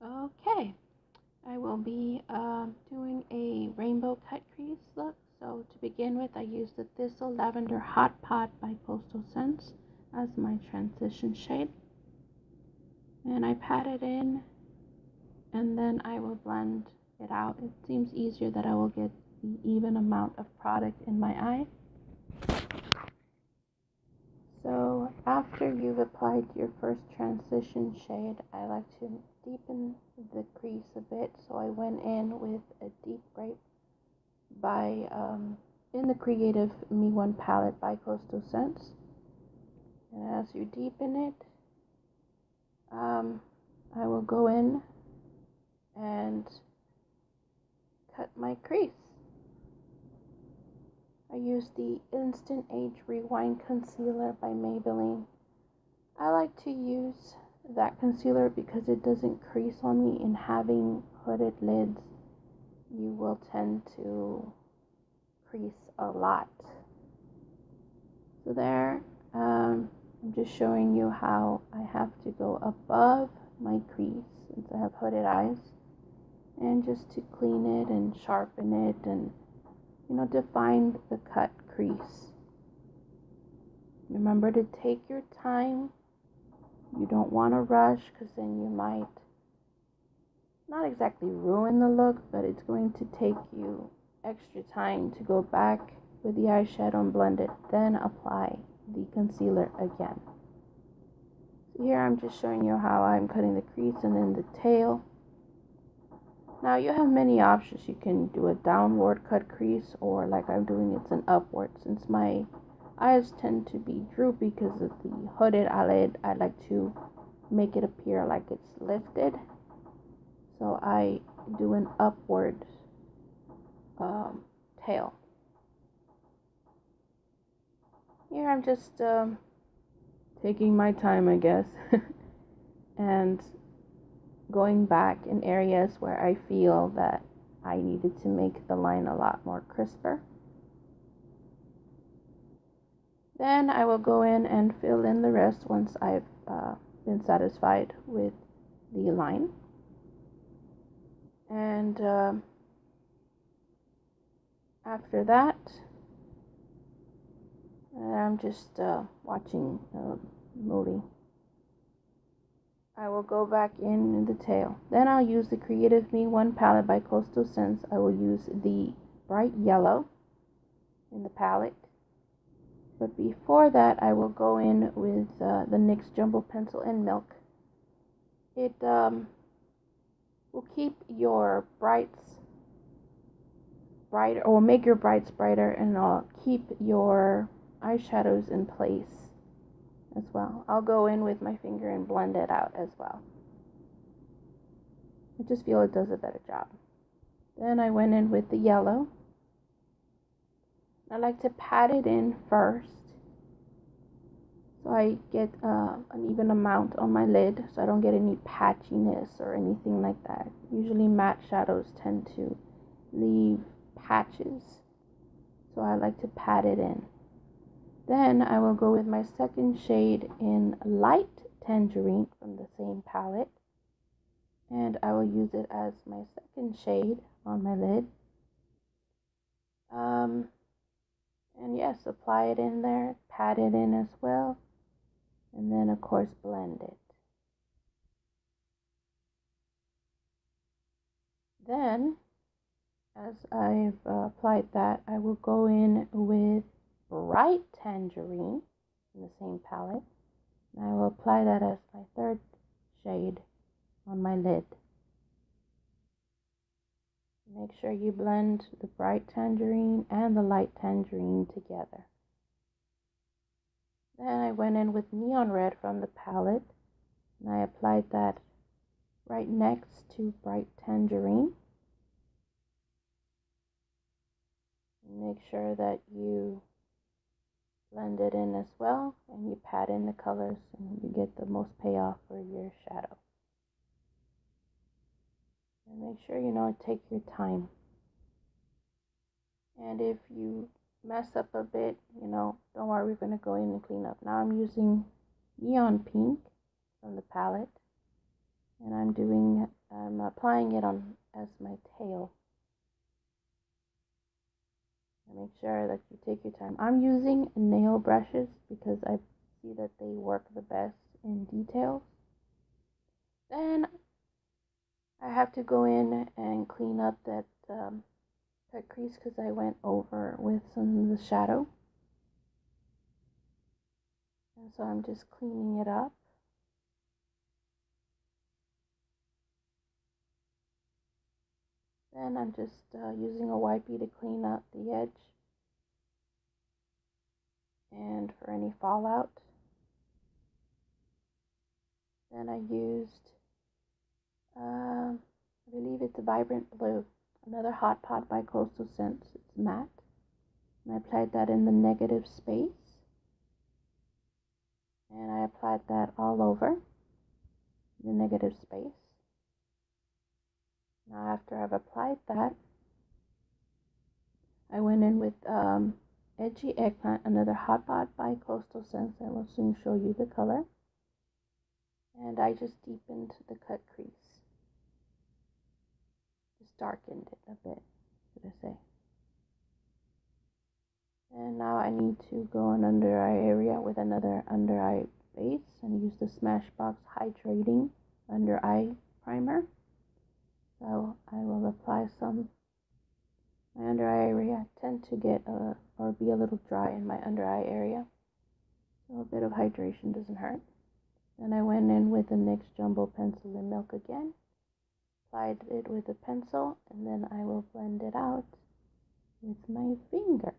Okay, I will be doing a rainbow cut crease look. So to begin with, I used the Thistle Lavender Hot Pot by Postal Scents as my transition shade. And I pat it in, and then I will blend it out. It seems easier that I will get the even amount of product in my eye. So after you've applied your first transition shade, I like to deepen the crease a bit. So I went in with a deep grape by in the Creative Me One palette by Coastal Scents. And as you deepen it, I will go in and cut my crease. I use the Instant Age Rewind Concealer by Maybelline. I like to use that concealer because it doesn't crease on me, and having hooded lids, you will tend to crease a lot. So there, I'm just showing you how I have to go above my crease since I have hooded eyes, and just to clean it and sharpen it and define the cut crease. Remember to take your time. You don't want to rush, because then you might not exactly ruin the look, but it's going to take you extra time to go back with the eyeshadow and blend it, then apply the concealer again. So here I'm just showing you how I'm cutting the crease and then the tail. Now you have many options. You can do a downward cut crease, or like I'm doing, it's an upward. Since my eyes tend to be droopy because of the hooded eyelid, I like to make it appear like it's lifted. So I do an upward tail. Here I'm just taking my time, I guess, and going back in areas where I feel that I needed to make the line a lot more crisper. Then I will go in and fill in the rest once I've been satisfied with the line. And after that, I'm just watching a movie. I will go back in the tail. Then I'll use the Creative Me One palette by Coastal Scents. I will use the bright yellow in the palette. But before that, I will go in with the NYX Jumbo Pencil in Milk. It will keep your brights brighter, or make your brights brighter, and keep your eyeshadows in place as well. I'll go in with my finger and blend it out as well. I just feel it does a better job. Then I went in with the yellow. I like to pat it in first, so I get an even amount on my lid, so I don't get any patchiness or anything like that. Usually matte shadows tend to leave patches, so I like to pat it in. Then I will go with my second shade in Light Tangerine from the same palette, and I will use it as my second shade on my lid. And yes, apply it in there, pat it in as well, and then of course blend it. Then, as I've applied that, I will go in with Bright Tangerine in the same palette, and I will apply that as my third shade on my lid. Make sure you blend the Bright Tangerine and the Light Tangerine together. Then I went in with Neon Red from the palette, and I applied that right next to Bright Tangerine. Make sure that you blend it in as well, and you pat in the colors, and you get the most payoff for your shadow. And make sure take your time. And if you mess up a bit, don't worry, we're going to go in and clean up. Now I'm using Neon Pink from the palette, and I'm doing I'm applying it on as my tail. Make sure that you take your time. I'm using nail brushes because I see that they work the best in details. Then I have to go in and clean up that cut crease because I went over with some of the shadow. And so I'm just cleaning it up. Then I'm just using a wipey to clean up the edge and for any fallout. Then I used, I believe it's a Vibrant Blue, another Hot Pot by Coastal Scents. It's matte. And I applied that in the negative space. And I applied that all over the negative space. Now after I've applied that, I went in with Edgy Eggplant, another Hot Pot by Coastal Scents. I will soon show you the color. And I just deepened the cut crease. Just darkened it a bit, should I say. And now I need to go on under eye area with another under eye base and use the Smashbox Hydrating Under Eye Primer. So I will apply some. My under eye area tend to get or be a little dry in my under eye area. So a bit of hydration doesn't hurt. Then I went in with the NYX Jumbo Pencil in Milk again. Applied it with a pencil, and then I will blend it out with my finger.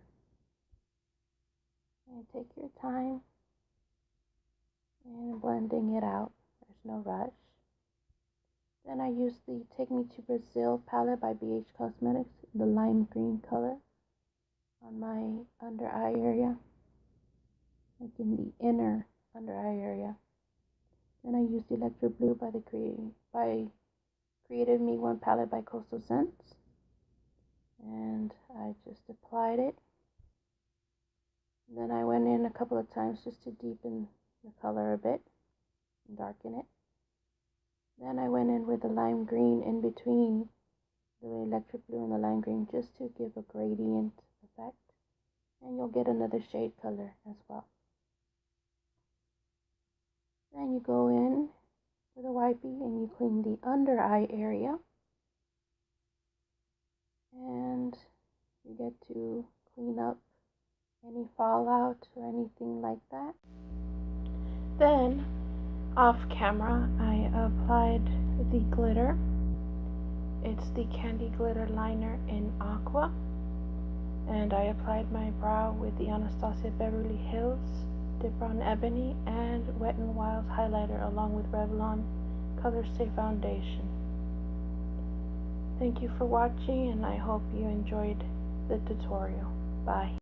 And take your time in blending it out. There's no rush. Then I used the Take Me to Brazil palette by BH Cosmetics, the lime green color, on my under eye area, like in the inner under eye area. Then I used Electro Blue by Creative Me One palette by Coastal Scents, and I just applied it. And then I went in a couple of times just to deepen the color a bit and darken it. Then I went in with the lime green in between the electric blue and the lime green just to give a gradient effect. And you'll get another shade color as well. Then you go in with a wipey and you clean the under eye area. And you get to clean up any fallout or anything like that. Then off camera I applied the glitter. It's the Candy Glitter Liner in Aqua, and I applied my brow with the Anastasia Beverly Hills dipbrow Ebony and Wet n Wild's highlighter along with Revlon Color Stay Foundation. Thank you for watching, and I hope you enjoyed the tutorial. Bye.